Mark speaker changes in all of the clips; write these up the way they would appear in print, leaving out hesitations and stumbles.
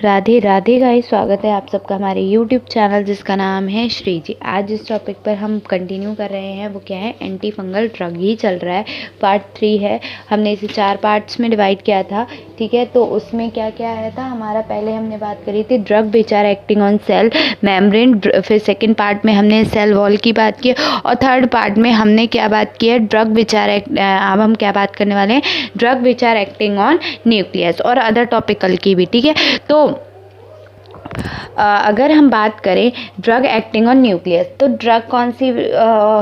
Speaker 1: Radhe Radhe guys, स्वागत है आप सबका हमारे यूट्यूब चैनल जिसका नाम है श्री जी। आज इस टॉपिक पर हम कंटिन्यू कर रहे हैं, वो क्या है, एंटी फंगल ड्रग ही चल रहा है। पार्ट 3 है। हमने इसे 4 पार्ट्स में डिवाइड किया था, ठीक है। तो उसमें क्या क्या आया था हमारा, पहले हमने बात करी थी drug which are acting on cell membrane, फिर सेकेंड पार्ट में हमने सेल वॉल की बात की, और थर्ड पार्ट में हमने क्या बात की है, ड्रग विच आर अब हम क्या बात करने वाले हैं, drug which are acting on nucleus और अदर टॉपिकल की भी, ठीक है। तो अगर हम बात करें ड्रग एक्टिंग ऑन न्यूक्लियस, तो ड्रग कौन सी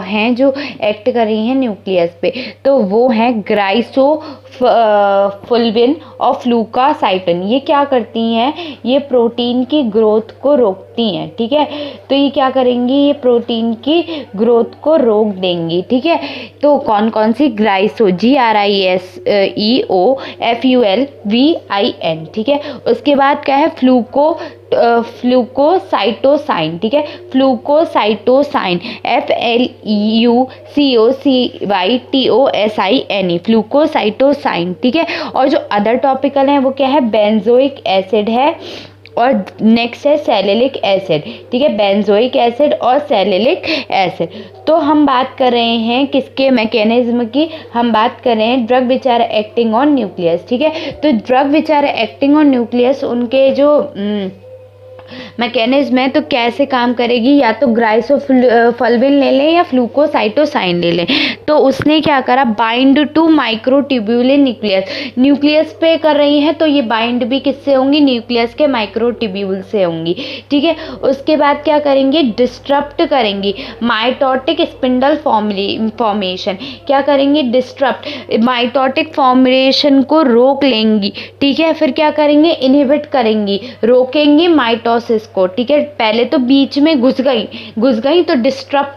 Speaker 1: हैं जो एक्ट कर रही हैं न्यूक्लियस पे, तो वो हैं ग्राइसोफुल्विन और फ्लूकासाइटिन। ये क्या करती हैं, ये प्रोटीन की ग्रोथ को रोकती हैं, ठीक है। तो ये क्या करेंगी, ये प्रोटीन की ग्रोथ को रोक देंगी, ठीक है। तो कौन कौन सी, ग्राइसो GRISEOFULVIN, ठीक है। उसके बाद क्या है, फ्लूकोसाइटोसाइन, ठीक है। फ्लूकोसाइटोसाइन FLUCOCYTOSINE, फ्लूकोसाइटोसाइन, ठीक है। और जो अदर टॉपिकल हैं वो क्या है, बेंजोइक एसिड है, और नेक्स्ट है सैलिसिलिक एसिड, ठीक है। बेंजोइक एसिड और सैलिसिलिक एसिड। तो हम बात कर रहे हैं किसके मैकेनिज्म की, हम बात कर रहे हैं drug which are acting on nucleus, ठीक है। तो drug which are acting on nucleus, उनके जो मैकेनिज्म है तो कैसे काम करेगी, या तो ग्राइसोफुल्विन ले लें या फ्लूकोसाइटोसाइन ले लें। तो उसने क्या करा, bind to microtubule in nucleus, nucleus पे कर रही हैं तो ये बाइंड भी किससे होंगी, न्यूक्लियस के माइक्रोट्यूब्यूल से होंगी, ठीक है। उसके बाद क्या करेंगे, डिस्टर्प्ट करेंगी माइटोटिक स्पिंडल फॉर्मेशन, क्या करेंगे, डिस्टर्प्ट माइटोटिक फॉर्मेशन को रोक लेंगी, ठीक है। फिर क्या करेंगे, इनहिबिट करेंगी, रोकेंगी माइटोसिस को, ठीक है। पहले तो बीच में घुस गई तो डिस्टर्ब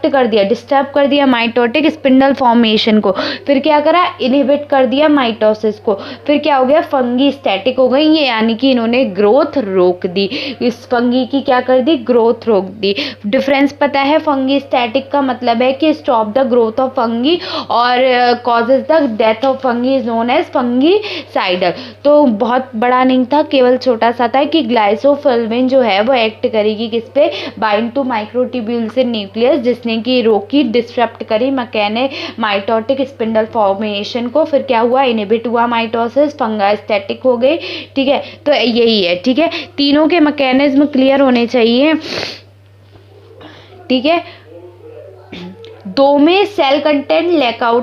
Speaker 1: कर दिया माइटोटिक स्पिंडल फॉर्मेशन को। फिर क्या करा, इनहिबिट कर दिया माइटोसिस को। फिर क्या हो गया, फंगी स्टैटिक हो गई, ये यानी कि इन्होंने ग्रोथ रोक दी, इस फंगी की क्या कर दी, ग्रोथ रोक दी। डिफरेंस पता है, फंगी स्टैटिक का मतलब है कि stop the growth of fungi, और causes the death of fungi is known as fungicidal. तो बहुत बड़ा नहीं था, केवल छोटा सा था कि ग्लाइसोफुल्विन जो है वो एक्ट करेगी किस पे, बाइंड टू माइक्रोट्यूब्यूल से न्यूक्लियस, जिसने कि रोकी, डिस्टर्ब करी माइटोटिक स्पिंडल फॉर्मेशन को। फिर क्या हुआ, इनहिबिट हुआ माइटोसिस, फंगास्टैटिक हो गई, ठीक है। तो यही है, ठीक है। तीनों के मैकेनिज्म क्लियर होने चाहिए, ठीक है। दो में सेल कंटेंट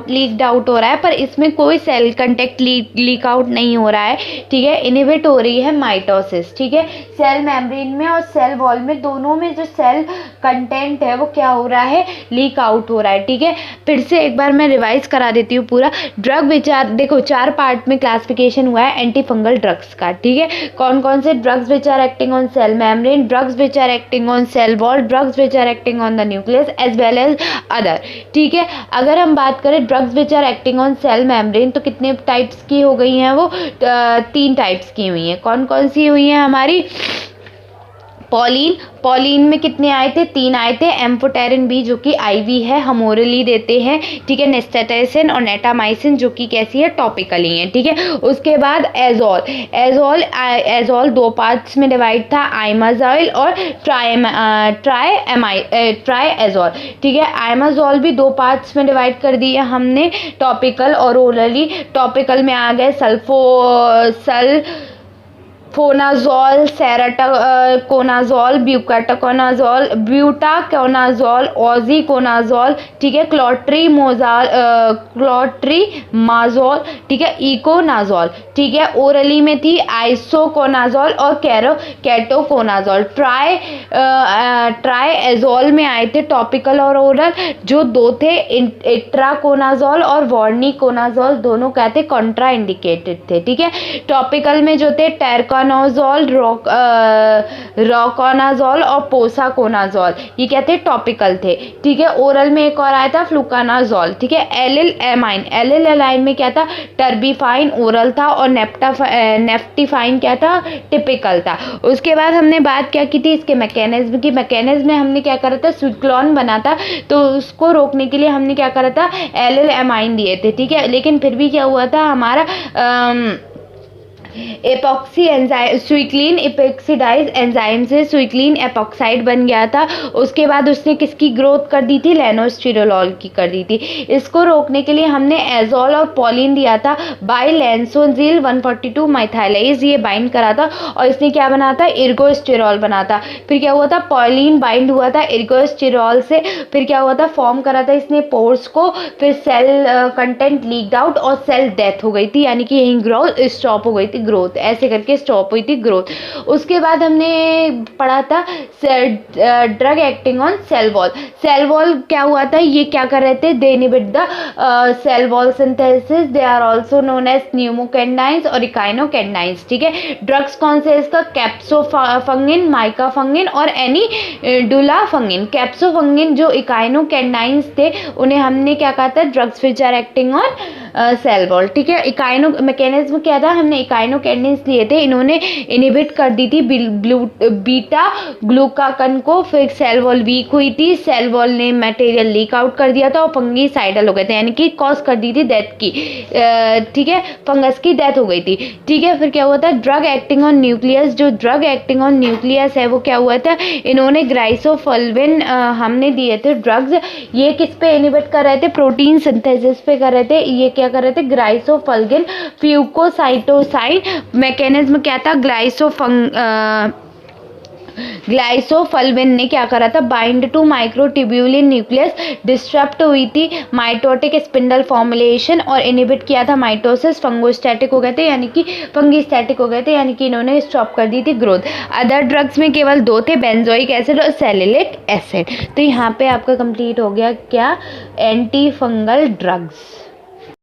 Speaker 1: लीक्ड आउट हो रहा है, पर इसमें कोई सेल कंटेंट लीक आउट नहीं हो रहा है, ठीक है। इनहिबिट हो रही है माइटोसिस, ठीक है। सेल मेम्ब्रेन में और सेल वॉल में, दोनों में जो सेल कंटेंट है वो क्या हो रहा है, लीक आउट हो रहा है, ठीक है। फिर से एक बार मैं रिवाइज करा देती हूँ पूरा। ड्रग विचार, देखो 4 पार्ट में क्लासिफिकेशन हुआ है एंटी फंगल ड्रग्स का, ठीक है। कौन कौन से, drugs which are acting on cell membrane, drugs which are acting on cell wall, drugs which are acting on the nucleus as well as other, ठीक है। अगर हम बात करें drugs which are acting on cell membrane, तो कितने types की हो गई हैं वो, 3 टाइप्स की हुई हैं। कौन कौन सी हुई हैं हमारी, पॉलिन में कितने आए थे, 3 आए थे। एम्फोटेरिन बी जो कि आईवी है, हम ओरली देते हैं, ठीक है। नेस्टेटाइसिन और नेटामाइसिन जो कि कैसी है, टॉपिकली है, ठीक है। उसके बाद एजोल 2 पार्ट्स में डिवाइड था, आइमाजोल और ट्राइएजोल, ठीक है। आइमाजोल भी 2 पार्ट्स में डिवाइड कर दिया हमने, टॉपिकल और ओरली। टॉपिकल में आ गए फोनाजोल, सेराटाकोनाजोल, ब्यूटाकोनाजोल, ओजीकोनाजोल, ठीक है। क्लोट्रीमाजोल, ठीक है। इकोनाजोल, ठीक है। ओरली में थी आइसोकोनाजोल और केटोकोनाजोल। ट्राइएजोल में आए थे टॉपिकल और ओरल, जो 2 थे, इट्राकोनाजोल और वॉर्निकोनाजोल, दोनों क्या थे, कॉन्ट्रा इंडिकेटेड थे, ठीक है। टॉपिकल में जो थे टेरकोनाजोल, रोकोनाजोल और पोसाकोनाजोल, ये क्या थे, टॉपिकल थे, ठीक है। ओरल में एक और आया था फ्लूकानाजोल, ठीक है। एलिल में क्या था, टर्बीफाइन ओरल था, और नेफ्टिफाइन क्या था, टिपिकल था। उसके बाद हमने बात क्या की थी, इसके मैकेनिज्म की। मैकेनिज्म में हमने क्या करा था, स्विक्लोन बना था, तो उसको रोकने के लिए हमने क्या करा था, एलिल दिए थे, ठीक है। लेकिन फिर भी क्या हुआ था, हमारा एपॉक्सी एंजाइम, स्वीक्लिन एपेक्सिडाइज एंजाइम से स्वीक्लिन एपॉक्साइड बन गया था। उसके बाद उसने किसकी ग्रोथ कर दी थी, लेनोस्टिरोल की कर दी थी। इसको रोकने के लिए हमने एजोल और पॉलिन दिया था, बाइलेंसोजिल 142 माइथाइलेज ये बाइंड करा था और इसने क्या बना था, इर्गोस्टिरोल बना था। फिर क्या हुआ था, पॉलिन बाइंड हुआ था इर्गोस्टिरोल से, फिर क्या हुआ था, फॉर्म करा था इसने पोर्स को, फिर सेल कंटेंट लीक्ड आउट और सेल डेथ हो गई थी, यानी कि यही ग्रोथ स्टॉप हो गई थी, ग्रोथ ऐसे करके स्टॉप हुई थी ग्रोथ। उसके बाद हमने पढ़ा था drug acting on cell wall. Cell wall क्या हुआ था, ये क्या कर रहे थे, they inhibit the cell wall synthesis, they are also known as pneumocandins और इकाइनोकैंडाइंस। ठीक है, ड्रग्स कौन से इसका, कैप्सोफंगिन, माइकाफंगिन और एनिडुलाफंगिन। कैप्सोफंगिन जो इकाइनोकैंडाइंस थे उन्हें हमने क्या कहा था, drugs which are acting on cell wall. ठीक है, इकाइनो मैकेनिज्म क्या था, हमने इकाइनोकैंडिन्स लिए थे, इन्होंने इनहिबिट कर दी थी बीटा ग्लूकाकन को, फिर सेल वॉल वीक हुई थी, सेल वॉल ने मटेरियल लीक आउट कर दिया था और फंगीसाइडल हो गए थे, यानी कि कॉज कर दी थी डेथ की। ठीक है, फंगस की डेथ हो गई थी। ठीक है, फिर क्या हुआ था, ड्रग एक्टिंग ऑन न्यूक्लियस, जो ड्रग एक्टिंग ऑन न्यूक्लियस है वो क्या हुआ था, इन्होंने ग्राइसोफल्विन हमने दिए थे ड्रग्स, ये किस पे इनहिबिट कर रहे थे, प्रोटीन सिंथेसिस पे कर रहे थे। ये क्या कर रहे थे, ग्राइसोफल्विन फ्यूकोसाइटोसाइन, मैकेनिज्म क्या था, ग्लाइसोफल्विन ने क्या करा था, bind to microtubule in nucleus, disturb हुई थी माइटोटिक स्पिंडल फॉर्मुलेशन और इनहिबिट किया था माइटोसिस, फंगोस्टैटिक हो गए थे, यानी कि फंगीस्टैटिक हो गए थे, यानी कि इन्होंने स्टॉप कर दी थी ग्रोथ। अदर ड्रग्स में केवल 2 थे, बेंजोइक एसिड और सैलिसिलिक एसिड। तो यहाँ पे आपका कंप्लीट हो गया क्या, एंटी फंगल ड्रग्स।